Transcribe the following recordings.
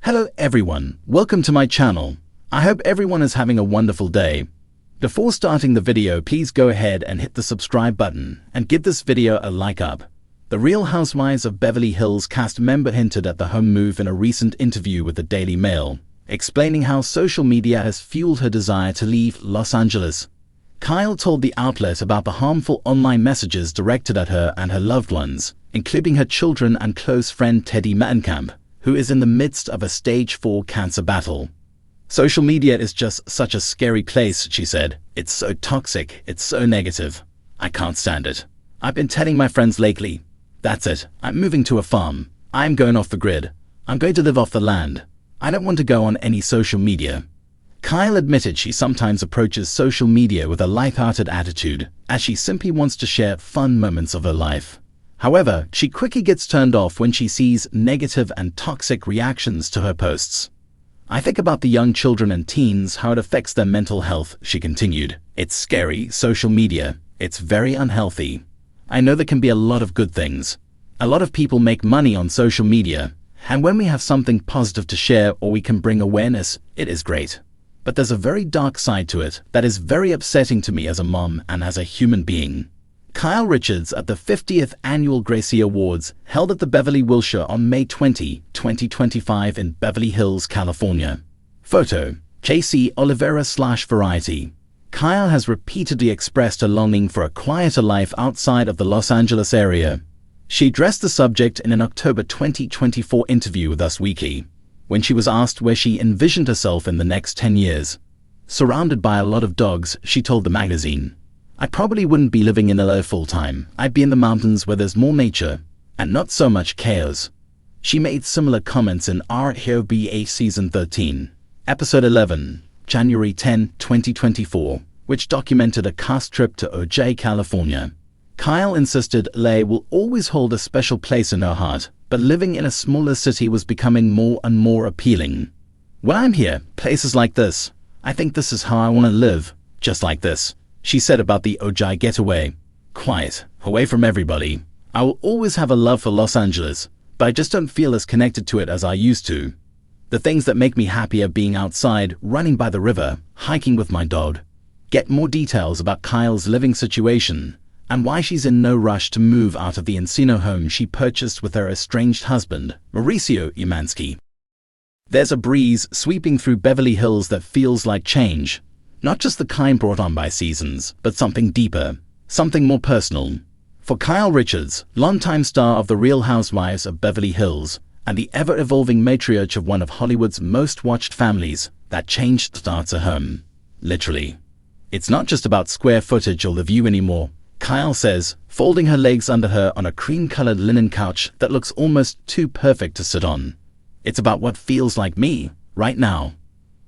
Hello everyone, welcome to my channel. I hope everyone is having a wonderful day. Before starting the video, please go ahead and hit the subscribe button and give this video a like up. The Real Housewives of Beverly Hills cast member hinted at the home move in a recent interview with the Daily Mail, explaining how social media has fueled her desire to leave Los Angeles. Kyle told the outlet about the harmful online messages directed at her and her loved ones, including her children and close friend Teddy Vanderpump, who is in the midst of a stage 4 cancer battle. Social media is just such a scary place, she said. It's so toxic, it's so negative. I can't stand it. I've been telling my friends lately, that's it, I'm moving to a farm. I'm going off the grid. I'm going to live off the land. I don't want to go on any social media. Kyle admitted she sometimes approaches social media with a light-hearted attitude, as she simply wants to share fun moments of her life. However, she quickly gets turned off when she sees negative and toxic reactions to her posts. I think about the young children and teens, how it affects their mental health, she continued. It's scary, social media. It's very unhealthy. I know there can be a lot of good things. A lot of people make money on social media, and when we have something positive to share or we can bring awareness, it is great. But there's a very dark side to it that is very upsetting to me as a mom and as a human being. Kyle Richards at the 50th Annual Gracie Awards held at the Beverly Wilshire on May 20, 2025 in Beverly Hills, California. Photo: JC Oliveira/Variety. Kyle has repeatedly expressed a longing for a quieter life outside of the Los Angeles area. She addressed the subject in an October 2024 interview with Us Weekly, when she was asked where she envisioned herself in the next 10 years. Surrounded by a lot of dogs, she told the magazine, I probably wouldn't be living in LA full-time. I'd be in the mountains where there's more nature and not so much chaos. She made similar comments in RHOBH Season 13, Episode 11, January 10, 2024, which documented a cast trip to RHOBH, California. Kyle insisted LA will always hold a special place in her heart, but living in a smaller city was becoming more and more appealing. When I'm here, places like this, I think this is how I want to live, just like this. She said about the RHOBH getaway. Quiet, away from everybody. I will always have a love for Los Angeles, but I just don't feel as connected to it as I used to. The things that make me happy are being outside, running by the river, hiking with my dog. Get more details about Kyle's living situation and why she's in no rush to move out of the Encino home she purchased with her estranged husband, Mauricio Umansky. There's a breeze sweeping through Beverly Hills that feels like change. Not just the kind brought on by seasons, but something deeper, something more personal. For Kyle Richards, longtime star of The Real Housewives of Beverly Hills and the ever-evolving matriarch of one of Hollywood's most watched families, that change starts at home. Literally. It's not just about square footage or the view anymore, Kyle says, folding her legs under her on a cream-colored linen couch that looks almost too perfect to sit on. It's about what feels like me, right now.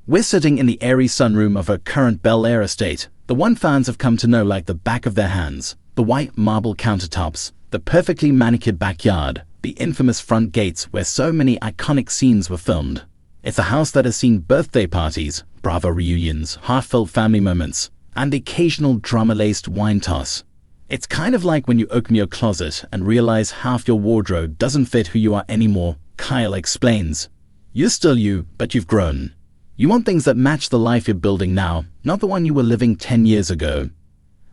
We're sitting in the airy sunroom of her current Bel Air estate, the one fans have come to know like the back of their hands, the white marble countertops, the perfectly manicured backyard, the infamous front gates where so many iconic scenes were filmed. It's a house that has seen birthday parties, Bravo reunions, heartfelt family moments, and the occasional drama-laced wine toss. It's kind of like when you open your closet and realize half your wardrobe doesn't fit who you are anymore, Kyle explains. You're still you, but you've grown. You want things that match the life you're building now, not the one you were living 10 years ago.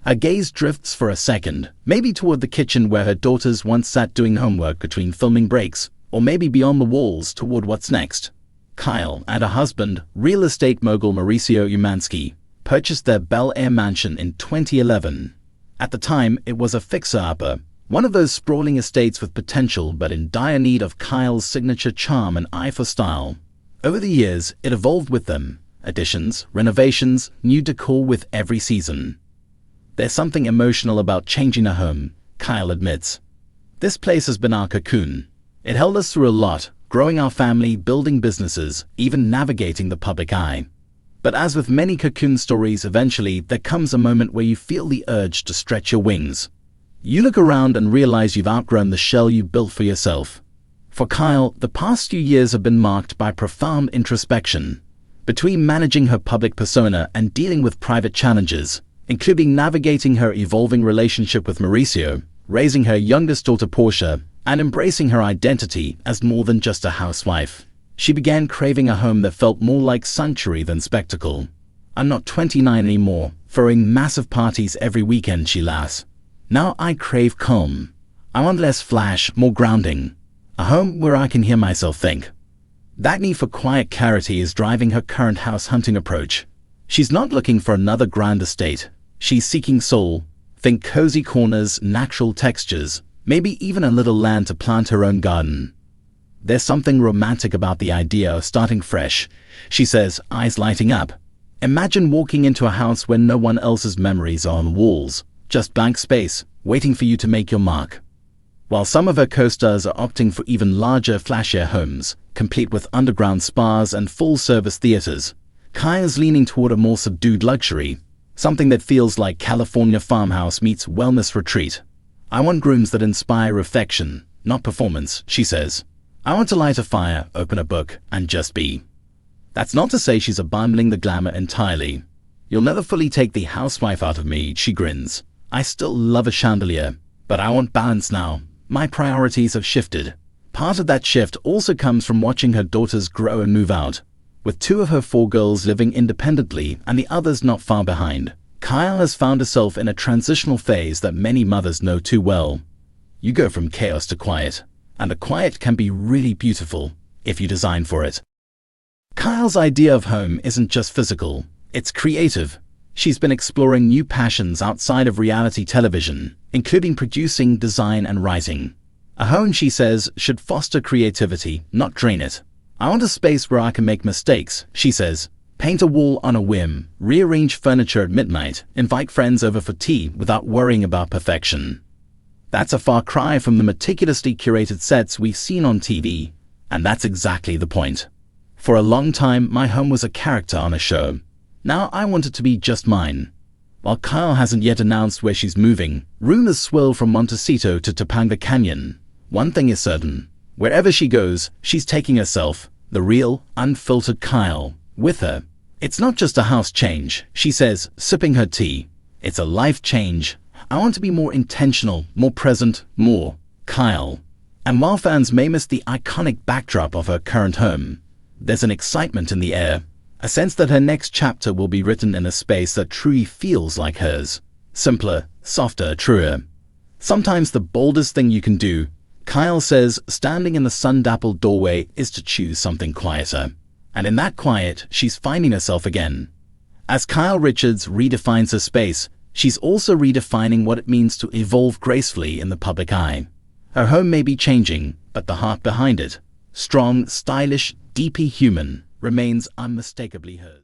Her gaze drifts for a second, maybe toward the kitchen where her daughters once sat doing homework between filming breaks, or maybe beyond the walls toward what's next. Kyle and her husband, real estate mogul Mauricio Umansky, purchased their Bel Air mansion in 2011. At the time, it was a fixer-upper, one of those sprawling estates with potential but in dire need of Kyle's signature charm and eye for style. Over the years, it evolved with them. Additions, renovations, new decor with every season. There's something emotional about changing a home, Kyle admits. This place has been our cocoon. It held us through a lot, growing our family, building businesses, even navigating the public eye. But as with many cocoon stories, eventually there comes a moment where you feel the urge to stretch your wings. You look around and realize you've outgrown the shell you built for yourself. For Kyle, the past few years have been marked by profound introspection. Between managing her public persona and dealing with private challenges, including navigating her evolving relationship with Mauricio, raising her youngest daughter Portia, and embracing her identity as more than just a housewife, She began craving a home that felt more like sanctuary than spectacle. "I'm not 29 anymore, throwing massive parties every weekend," she laughs. "Now I crave calm. I want less flash, more grounding. A home where I can hear myself think." That need for quiet clarity is driving her current house hunting approach. She's not looking for another grand estate. She's seeking soul. Think cozy corners, natural textures, maybe even a little land to plant her own garden. There's something romantic about the idea of starting fresh, she says, eyes lighting up. Imagine walking into a house where no one else's memories are on the walls, just blank space, waiting for you to make your mark. While some of her co-stars are opting for even larger, flashier homes, complete with underground spas and full-service theaters, Kaya's leaning toward a more subdued luxury, something that feels like California farmhouse meets wellness retreat. "I want rooms that inspire reflection, not performance," she says. "I want to light a fire, open a book, and just be." That's not to say she's abandoning the glamour entirely. "You'll never fully take the housewife out of me," she grins. "I still love a chandelier, but I want balance now. My priorities have shifted." Part of that shift also comes from watching her daughters grow and move out. With 2 of her 4 girls living independently and the others not far behind, Kyle has found herself in a transitional phase that many mothers know too well. You go from chaos to quiet, and the quiet can be really beautiful if you design for it. Kyle's idea of home isn't just physical, it's creative. She's been exploring new passions outside of reality television, including producing, design, and writing. A home, she says, should foster creativity, not drain it. "I want a space where I can make mistakes," she says. "Paint a wall on a whim, rearrange furniture at midnight, invite friends over for tea without worrying about perfection." That's a far cry from the meticulously curated sets we've seen on TV, and that's exactly the point. "For a long time, my home was a character on a show. Now I want it to be just mine." While Kyle hasn't yet announced where she's moving, rumors swirl from Montecito to Topanga Canyon. One thing is certain. Wherever she goes, she's taking herself, the real, unfiltered Kyle, with her. "It's not just a house change," she says, sipping her tea. "It's a life change. I want to be more intentional, more present, more Kyle." And while fans may miss the iconic backdrop of her current home, there's an excitement in the air, a sense that her next chapter will be written in a space that truly feels like hers. Simpler, softer, truer. Sometimes the boldest thing you can do, Kyle says, standing in the sun-dappled doorway, is to choose something quieter. And in that quiet, she's finding herself again. As Kyle Richards redefines her space, she's also redefining what it means to evolve gracefully in the public eye. Her home may be changing, but the heart behind it, strong, stylish, deeply human, remains unmistakably hers.